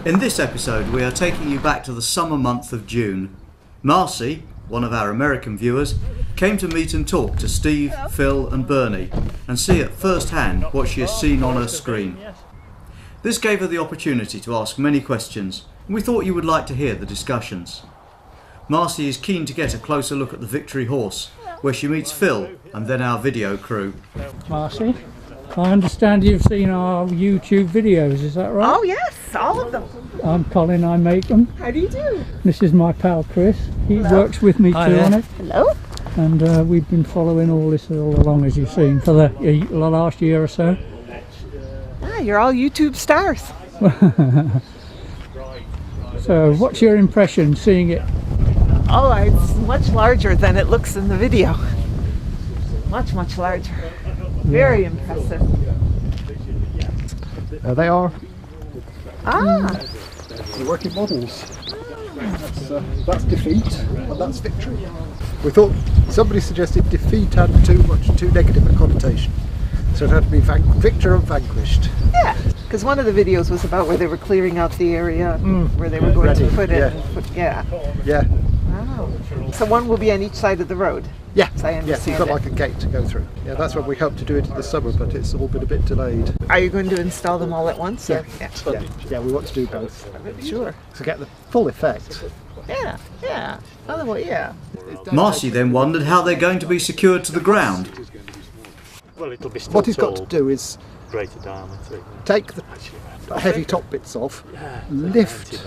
In this episode we are taking you back to the summer month of June. Marcy, one of our American viewers, came to meet and talk to Steve, Phil and Bernie and see at first hand what she has seen on her screen. This gave her the opportunity to ask many questions and we thought you would like to hear the discussions. Marcy is keen to get a closer look at the Victory Horse, where she meets Phil and then our video crew. Marcy, I understand you've seen our YouTube videos, is that right? Oh yes, all of them. I'm Colin, I make them. How do you do? This is my pal Chris, he works with me too on it. Hello. And we've been following all this all along, as you've seen, for the last year or so. Ah, you're all YouTube stars. So what's your impression seeing it? Oh, it's much larger than it looks in the video. Much, much larger. Very impressive. They are Ah, the working models. That's defeat and that's victory. We thought somebody suggested defeat had too negative a connotation, so it had to be victor and vanquished. yeah. Because one of the videos was about where they were clearing out the area where they were going to put it. Yeah. And Yeah, Wow. So one will be on each side of the road. yeah, So I yeah. understand You've got it. like a gate to go through. Yeah, that's what we hope to do it in the summer, but it's all been a bit delayed. Are you going to install them all at once? Yeah, Or? yeah. We want to do both Sure. to get the full effect. Yeah. Yeah. Otherwise, yeah. Marcy then wondered how they're going to be secured to the ground. Well, it'll be still What he's got tall, to do is greater diameter. take the heavy top bits off, lift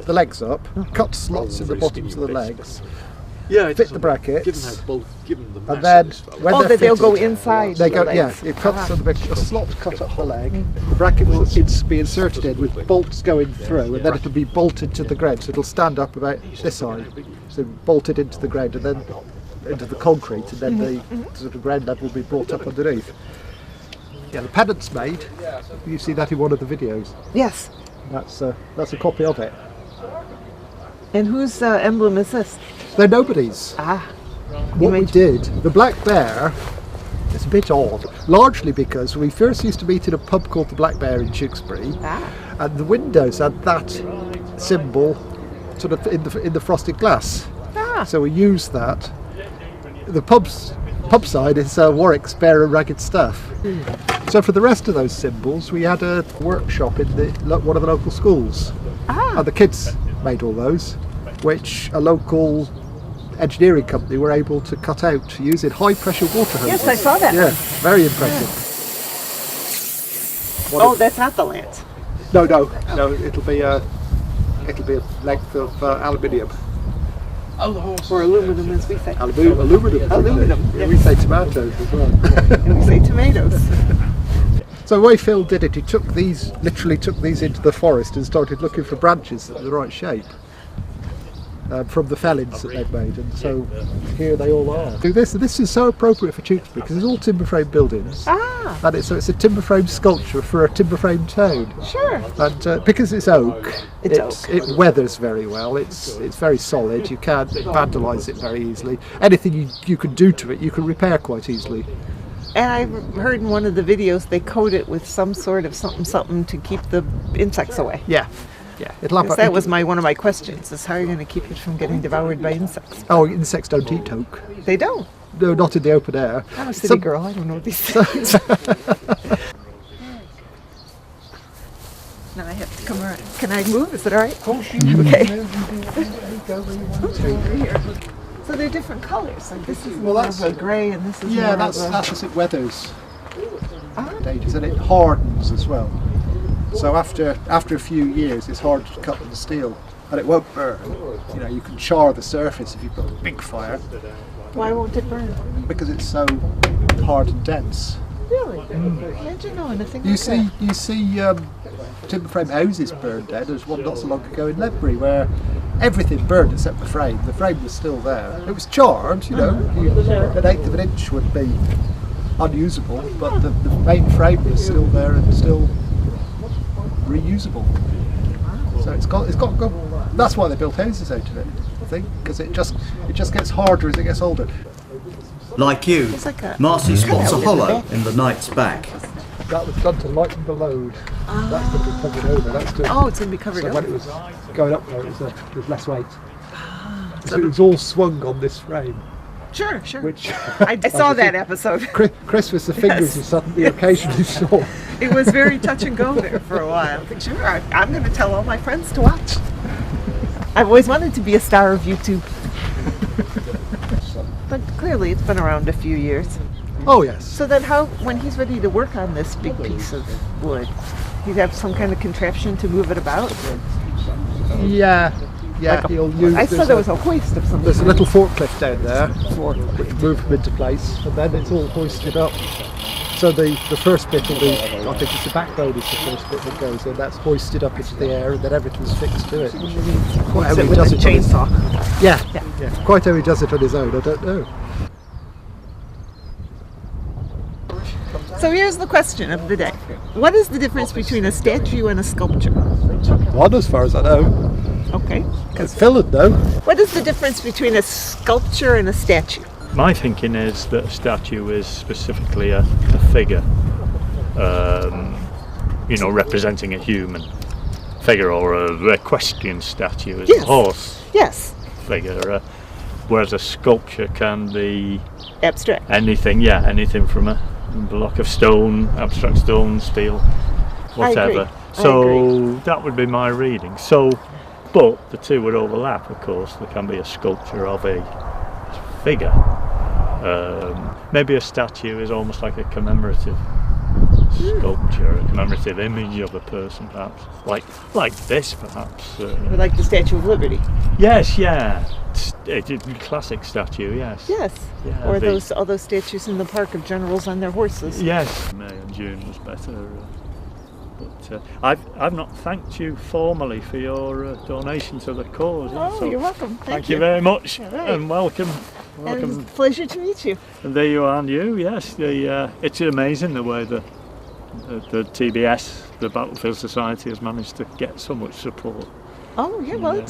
the legs up, cut slots in the bottoms of the legs, Yeah, fit the brackets, give them the and then when Oh, they're that they'll fitted, go inside. they the go. legs. Yeah, it cuts so the slot cut up the leg. The bracket will be inserted in with bolts going through, and then it'll be bolted to the ground. So it'll stand up about this side, so bolted into the ground, and then into the concrete, and then the sort of ground level will be brought up underneath. Yeah, the pennant's made. You see that in one of the videos. Yes. That's a copy of it. And whose emblem is this? They're nobody's. Ah. What we did, the Black Bear, it's a bit odd, largely because we first used to meet in a pub called the Black Bear in Tewkesbury, and the windows had that symbol sort of in the frosted glass. So we used that. The pub side is Warwick's Bear and Ragged Staff. So for the rest of those symbols, we had a workshop in one of the local schools, and the kids made all those, which a local engineering company were able to cut out using high pressure water hoses. Yes, I saw that. Yeah, very impressive. That's not the lance. No, it'll be a length of aluminium. Or aluminum, as we say. Aluminum. Aluminum, Yeah, we say tomatoes as well. And we say tomatoes. So the way Phil did it, he literally took these into the forest and started looking for branches that were the right shape from the fellings that they'd made, and so here they all are. So this is so appropriate for Tewkesbury because it's all timber frame buildings, and it's a timber frame sculpture for a timber frame town. Sure. And because it's oak, It's oak. it weathers very well. It's very solid. You can't vandalise it very easily. Anything you can do to it, you can repair quite easily. And I heard in one of the videos they coat it with some sort of something to keep the insects away. Yeah. It'll have. That was one of my questions: is how are you going to keep it from getting devoured by insects? Oh, insects don't eat oak. They don't. No, not in the open air. I'm a city girl. I don't know these things. Now I have to come around. Can I move? Is it all right? Okay. So they're different colours. Like this is more of a grey, and this is more that's of a... as it weathers. Ages, and it hardens as well. So after a few years, it's hard to cut with the steel, and it won't burn. You know, you can char the surface if you've got a big fire. Why won't it burn? Because it's so hard and dense. Really? Did you know anything? You see timber frame houses burned dead. There's one not so long ago in Ledbury where everything burned except the frame. The frame was still there. It was charred, you know. An eighth of an inch would be unusable, but the main frame was still there and still reusable. So it's got good. That's why they built houses out of it, I think, because it just gets harder as it gets older. Like you, It's like a- Marcy spots a hollow in the knight's back. That was done to lighten the load. That's going to be covered over. That's to, Oh, it's going to be covered so up. when it was going up there, there's less weight. So it was all swung on this frame. Sure, sure. Which I saw that episode. Chris was the fingers Yes. you suddenly occasionally saw. It was very touch and go there for a while. I think, sure, I'm going to tell all my friends to watch. I've always wanted to be a star of YouTube. But clearly it's been around a few years. Oh yes. So then when he's ready to work on this big piece of wood, he'd have some kind of contraption to move it about? Yeah. Yeah, Like a- he'll use. I saw there was a hoist of some There's a kind. little forklift down there which move them into place, and then it's all hoisted up. So the first bit will be, I think it's the backbone is the first bit that goes in. That's hoisted up into the air, and then everything's fixed to it. Quite how Sit he with does a it on his- chainsaw. Yeah. Quite how he does it on his own, I don't know. So here's the question of the day. What is the difference between a statue and a sculpture? One, as far as I know. Okay. Because Phil would know. What is the difference between a sculpture and a statue? My thinking is that a statue is specifically a figure, representing a human figure, or a equestrian statue is Yes. a horse Yes. figure, whereas a sculpture can be Abstract. anything from a block of stone, abstract stone, steel, whatever. I So agree. that would be my reading. So, but the two would overlap, of course. There can be a sculpture of a figure. Maybe a statue is almost like a commemorative sculpture, a commemorative image of a person, perhaps, like this, perhaps. Like the Statue of Liberty. Yes, yeah, it's a classic statue. Yes. Yes. Yeah, Or the- all those statues in the park of generals on their horses. Yes, May and June was better. But I've not thanked you formally for your donation to the cause. Oh, so you're welcome. Thank you very much, All right. and welcome. And it's a pleasure to meet you. And there you are, and you. Yes, it's amazing the way the TBS, the Battlefield Society, has managed to get so much support. Oh, yeah, well, Yeah.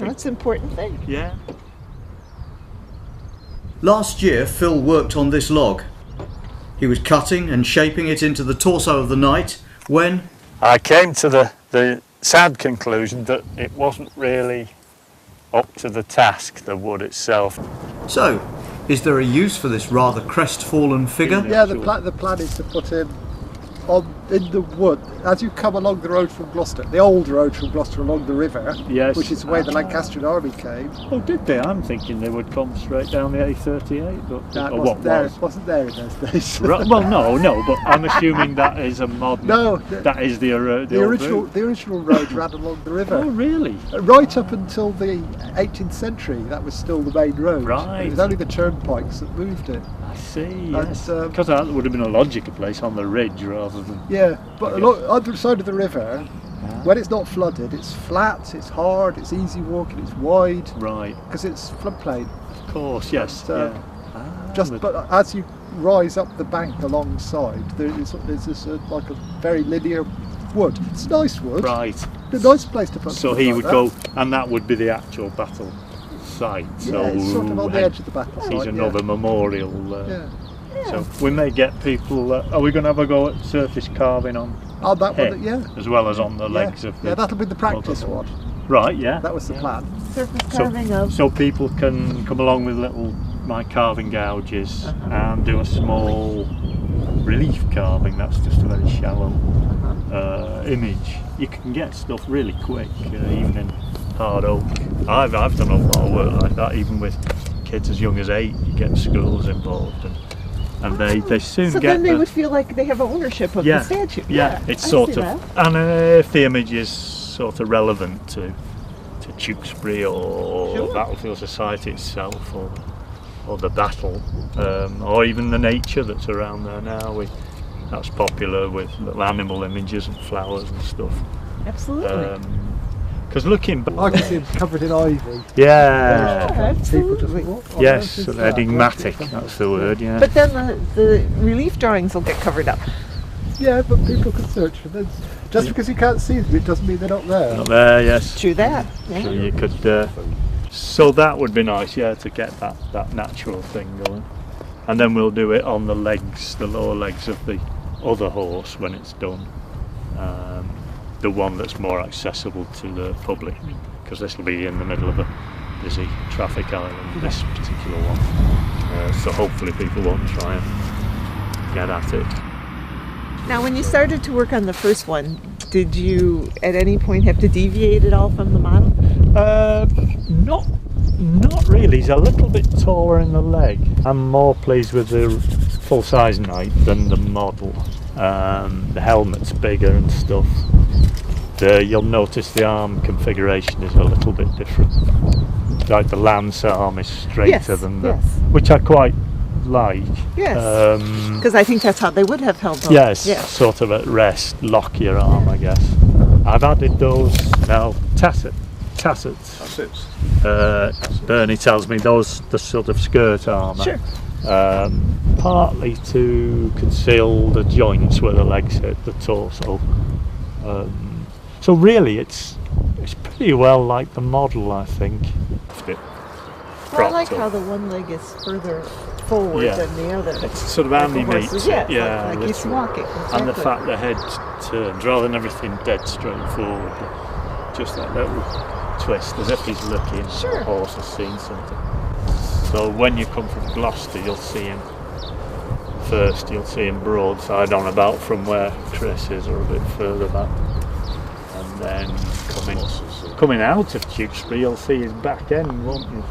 it's an important thing. Yeah. Last year, Phil worked on this log. He was cutting and shaping it into the torso of the knight when I came to the sad conclusion that it wasn't really up to the task, the wood itself. So, is there a use for this rather crestfallen figure? Yeah, the plan is to put in the wood as you come along the road from Gloucester, the old road from Gloucester along the river, Yes. which is where the Lancastrian army came. Oh, did they? I'm thinking they would come straight down the A38. But, That or wasn't what there. was? Wasn't there in those days. Right, well, no, but I'm assuming that is a modern. No, that is the old route. the original road ran along the river. Oh, really? Right up until the 18th century, that was still the main road. Right. It was only the turnpikes that moved it. I see. Yes. And, Because that would have been a logical place on the ridge rather than. Yeah, but I along guess. other side of the river, when it's not flooded, it's flat, it's hard, it's easy walking, it's wide, Right. because it's floodplain. Of course. Yes. But, but as you rise up the bank alongside, there's this like a very linear wood. It's nice wood. Right. A nice place to put. So something he like would that. go, and that would be the actual battle site. Yeah, So it's sort of on the edge of the battle He's site, another yeah. memorial. Yeah. So we may get people. Are we going to have a go at surface carving on Oh, that head, one, yeah. as well as on the legs yeah. of the. Yeah, that'll be the practice other one. Right. Yeah. That was the plan. Surface carving So, of. so people can come along with my carving gouges and do a small relief carving. That's just a very shallow image. You can get stuff really quick, even in hard oak. I've done a lot of work like that, even with kids as young as 8. You get schools involved, and they soon So get. then they would feel like they have ownership of the statue. Yeah, it's I sort see of, that. and if the image is sort of relevant to Tewkesbury or Sure. Battlefield Society itself, or the battle, or even the nature that's around there now. That's popular with little animal images and flowers and stuff. Absolutely. Because looking back, I can see him covered in ivy. yeah, Absolutely. People just, what on yes, earth is that? enigmatic. That's the word. Yeah. But then the relief drawings will get covered up. Yeah, but people can search for them. Just because you can't see them, it doesn't mean they're not there. Not there. Yes. True that. Yeah. So you could. So that would be nice, yeah, to get that natural thing going, and then we'll do it on the legs, the lower legs of the other horse when it's done, the one that's more accessible to the public, because this will be in the middle of a busy traffic island, this particular one. So hopefully people won't try and get at it. Now, when you started to work on the first one, did you at any point have to deviate at all from the model? Not really. He's a little bit taller in the leg. I'm more pleased with the full size knight than the model. The helmet's bigger and stuff. You'll notice the arm configuration is a little bit different. Like the lance arm is straighter than the, which I quite like. Yes, because I think that's how they would have held them. Yes, sort of at rest, lock your arm, I guess. I've added those now, tassets. Bernie tells me those the sort of skirt armour. Sure. Partly to conceal the joints where the legs hit the torso. So really, it's pretty well like the model, I think. Well, I like how the one leg is further forward than the other. It's sort of Andy meets it, like he's walking. Exactly. And the fact the head turns rather than everything dead straight forward, just that little twist as if he's looking. The horse has seen something. So when you come from Gloucester, you'll see him first. You'll see him broadside on about from where Chris is, or a bit further back, and then coming out of Tewkesbury, you'll see his back end, won't you?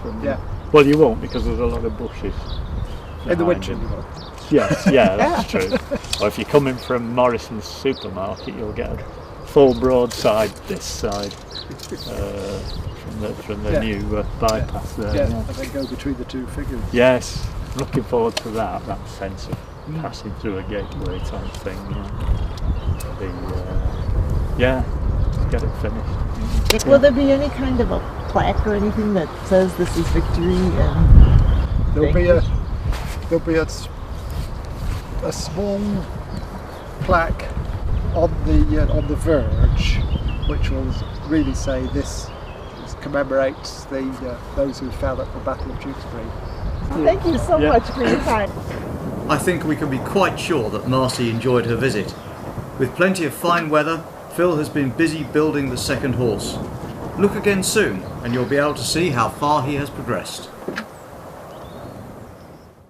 Well, you won't, because there's a lot of bushes in the windshield. Yes, that's true. Or if you're coming from Morrison's supermarket, you'll get a full broadside this side from the new bypass there. And then go between the two figures. Yes, looking forward to that sense of passing through a gateway type thing. Get it finished. Will there be any kind of a plaque or anything that says this is victory? And there'll be a small plaque on the verge, which will really say this commemorates those who fell at the Battle of Tewkesbury. Thank you so much for your time. I think we can be quite sure that Marcy enjoyed her visit. With plenty of fine weather, Phil has been busy building the second horse. Look again soon and you'll be able to see how far he has progressed.